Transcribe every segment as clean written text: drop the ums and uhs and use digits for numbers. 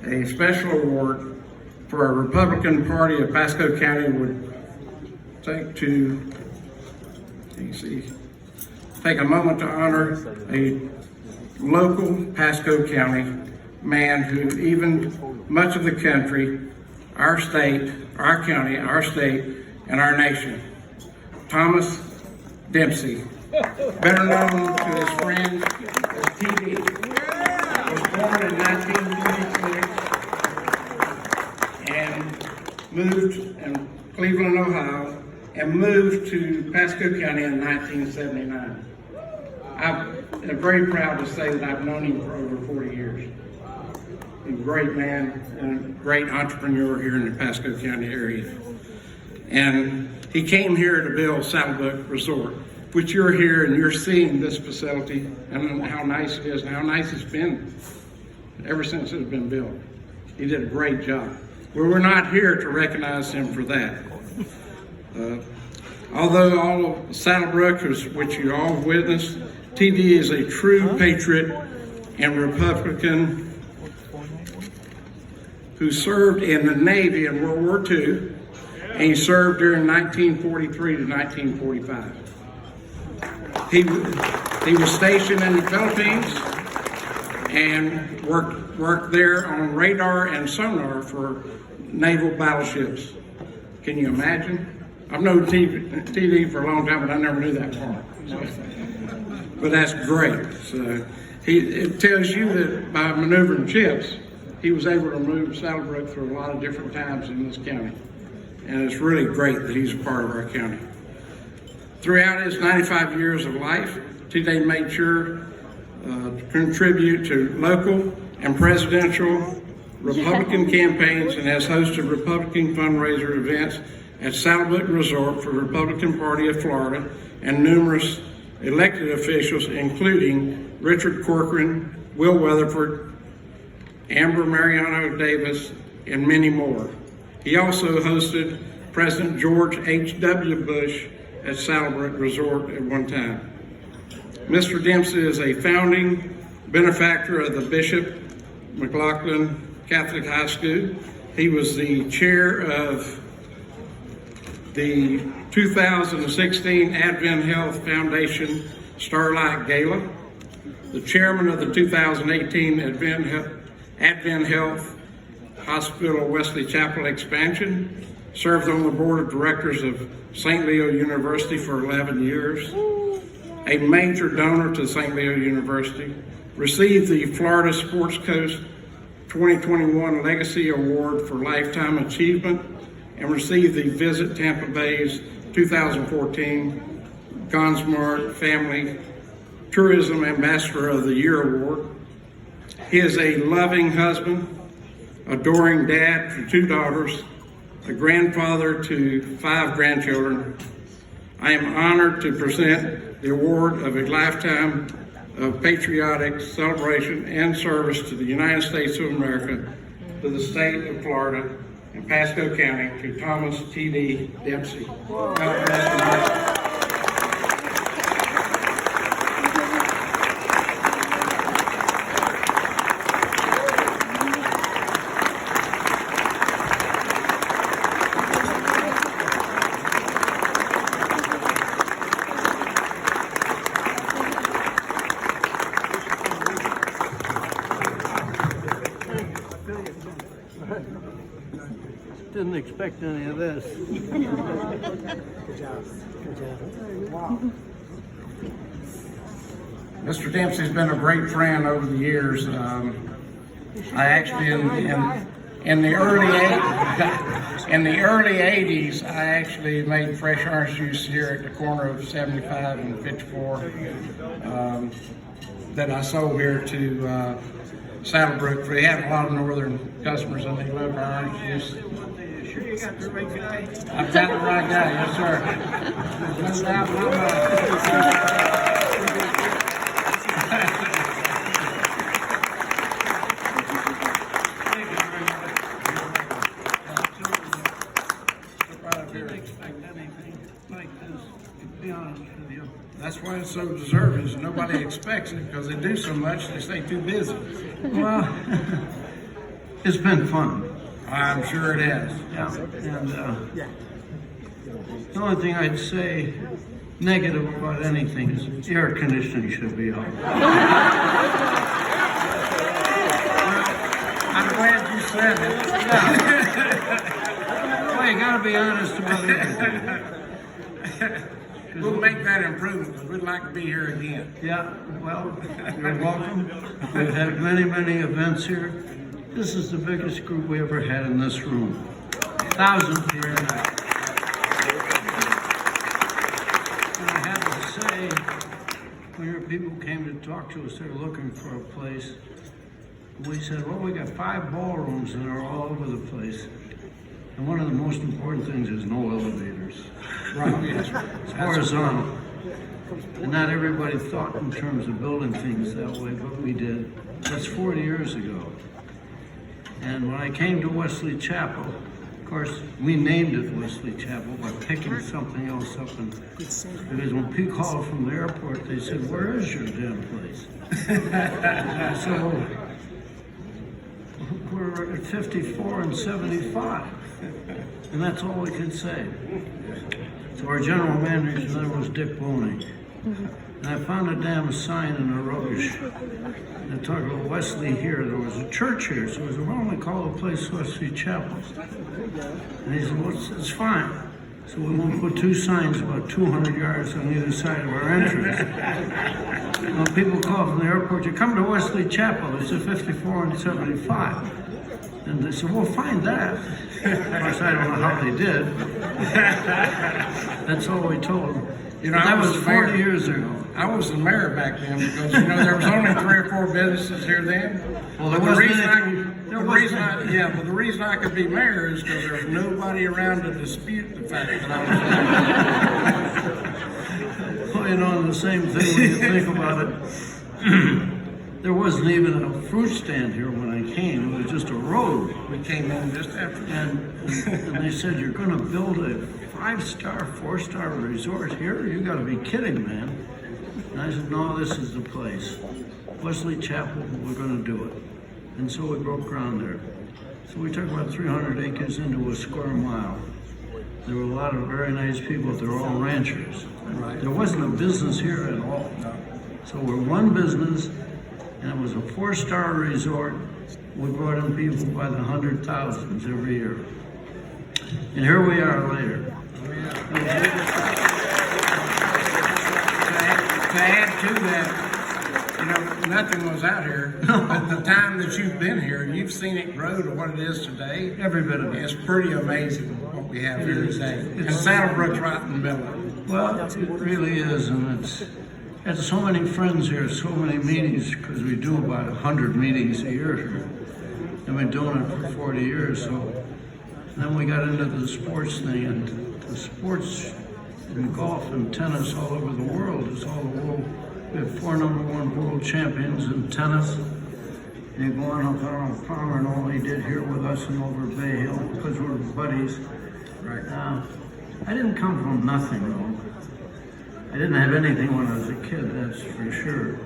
a special award for a Republican Party of Pasco County would take a moment to honor a local Pasco County man who even much of the country, our state, our county, our state, and our nation. Thomas Dempsey, better known to his friends as TD, was born in 1926 and moved in Cleveland, Ohio, and moved to Pasco County in 1979. I'm very proud to say that I've known him for over 40 years. He's a great man and a great entrepreneur here in the Pasco County area. And he came here to build Saddlebrook Resort, which you're here and you're seeing this facility and how nice it is and how nice it's been ever since it's been built. He did a great job. Well, we're not here to recognize him for that. Although all of Saddlebrook, which you all witnessed, TD is a true patriot and Republican who served in the Navy in World War II, and he served during 1943 to 1945. He was stationed in the Philippines and worked there on radar and sonar for naval battleships. Can you imagine? I've known TD for a long time, but I never knew that part. But that's great. So it tells you that by maneuvering ships, he was able to move Saddlebrook through a lot of different times in this county. And it's really great that he's a part of our county. Throughout his 95 years of life, TD made sure to contribute to local and presidential Republican campaigns and has hosted Republican fundraiser events at Saddlebrook Resort for the Republican Party of Florida and numerous elected officials, including Richard Corcoran, Will Weatherford, Amber Mariano Davis, and many more. He also hosted President George H.W. Bush at Saddlebrook Resort at one time. Mr. Dempsey is a founding benefactor of the Bishop McLaughlin Catholic High School. He was the chair of the 2016 Advent Health Foundation Starlight Gala, the chairman of the 2018 Advent Health Hospital Wesley Chapel expansion, served on the board of directors of St. Leo University for 11 years, a major donor to St. Leo University, received the Florida Sports Coast 2021 Legacy Award for Lifetime Achievement, and received the Visit Tampa Bay's 2014 Gonsmart Family Tourism Ambassador of the Year Award. He is a loving husband, adoring dad to 2 daughters, a grandfather to 5 grandchildren. I am honored to present the award of a lifetime of patriotic celebration and service to the United States of America, to the state of Florida, and Pasco County, to Thomas T.D. Dempsey. God bless America. Didn't expect any of this. Good job. Good job. Wow. Mr. Dempsey's been a great friend over the years. I actually, in the early 80s, I actually made fresh orange juice here at the corner of 75 and 54 that I sold here to Saddlebrook. We had a lot of northern customers and they loved our orange juice. You got the right guy? I've got the right guy, yes sir. That's why it's so deserving, is nobody expects it because they do so much, they stay too busy. Well, It's been fun. I'm sure it has. Yeah. And the only thing I'd say negative about anything is air conditioning should be on. I'm glad you said it. Well, you gotta be honest about everything. We'll make that improvement because we'd like to be here again. Yeah, well, you're welcome. We've had many, many events here. This is the biggest group we ever had in this room. 1,000 people. And I have to say, when your people came to talk to us, they were looking for a place. We said, well, we got 5 ballrooms and they're all over the place. And one of the most important things is no elevators. Right, yes. It's horizontal. And not everybody thought in terms of building things that way, but we did. That's 40 years ago. And when I came to Wesley Chapel, of course, we named it Wesley Chapel by picking something else up. And because when people called from the airport, they said, where is your damn place? So we're at 54 and 75. And that's all we could say. So our general manager's name was Dick Boney. And I found a damn sign in the rubbish that talked about Wesley here. There was a church here, so it was only called the place Wesley Chapel. And he said, well, it's fine. So we won't put 2 signs about 200 yards on either side of our entrance. When people call from the airport, you come to Wesley Chapel. They said 54 and 75. And they said, well, find that. Of course, I don't know how they did. That's all we told them. You know, that I was 40 years ago. I was the mayor back then because, you know, there was only 3 or 4 businesses here then. Well, there But wasn't the reason I could be mayor is because there was nobody around to dispute the fact that I was Well, you know, the same thing when you think about it. There wasn't even a fruit stand here when I came. It was just a road. We came in just after. And they said, you're going to build a 5-star, 4-star resort here? You got to be kidding, man. And I said, no, this is the place. Wesley Chapel, we're going to do it. And so we broke ground there. So we took about 300 acres into a square mile. There were a lot of very nice people. They were all ranchers. Right. There wasn't a business here at all. So we're one business, and it was a 4-star resort. We brought in people by the 100,000s every year. And here we are later. To add to that, you know, nothing was out here. But the time that you've been here, you've seen it grow to what it is today. Every bit of it. It's pretty amazing what we have here today. And Saddlebrook's right in the middle of it. Well, it really is, and it's so many friends here, so many meetings, because we do about 100 meetings a year here. And we've been doing it for 40 years, so then we got into the sports thing, and the sports in golf and tennis all over the world is all the world. We have 4 #1 world champions in tennis. And you go on up Arnold Palmer and all he did here with us and over Bay Hill, because we're buddies. Right. I didn't come from nothing, though. I didn't have anything when I was a kid, that's for sure.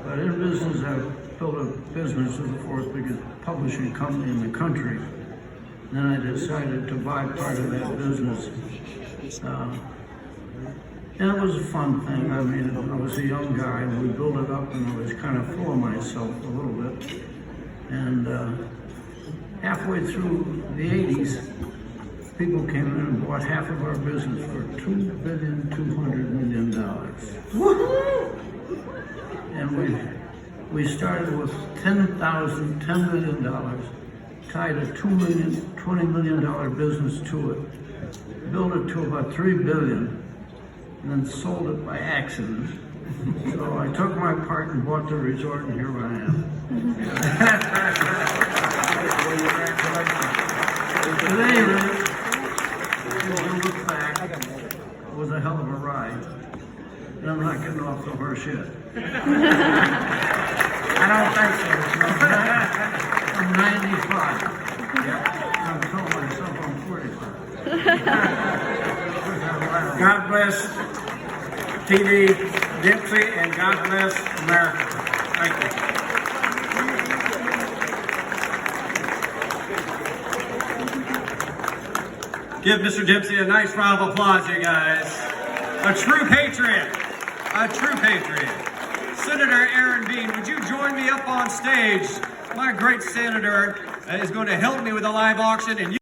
But in business, I built a business with the 4th biggest publishing company in the country. Then I decided to buy part of that business. And it was a fun thing. I mean, I was a young guy, and we built it up, and I was kind of full of myself a little bit. And halfway through the 80s, people came in and bought half of our business for $2.2 billion. And we started with $10 million, tied a $20 million business to it, built it to about $3 billion, and then sold it by accident. So I took my part and bought the resort, and here I am. At any rate, if you look back, it was a hell of a ride. And I'm not getting off the horse yet. I don't think so. I'm 95. Yeah. I'm telling myself I'm 45. God bless TV, Dempsey, and God bless America. Thank you. Give Mr. Dempsey a nice round of applause, you guys. A true patriot. A true patriot. Senator Aaron Bean, would you join me up on stage? My great senator is going to help me with the live auction. And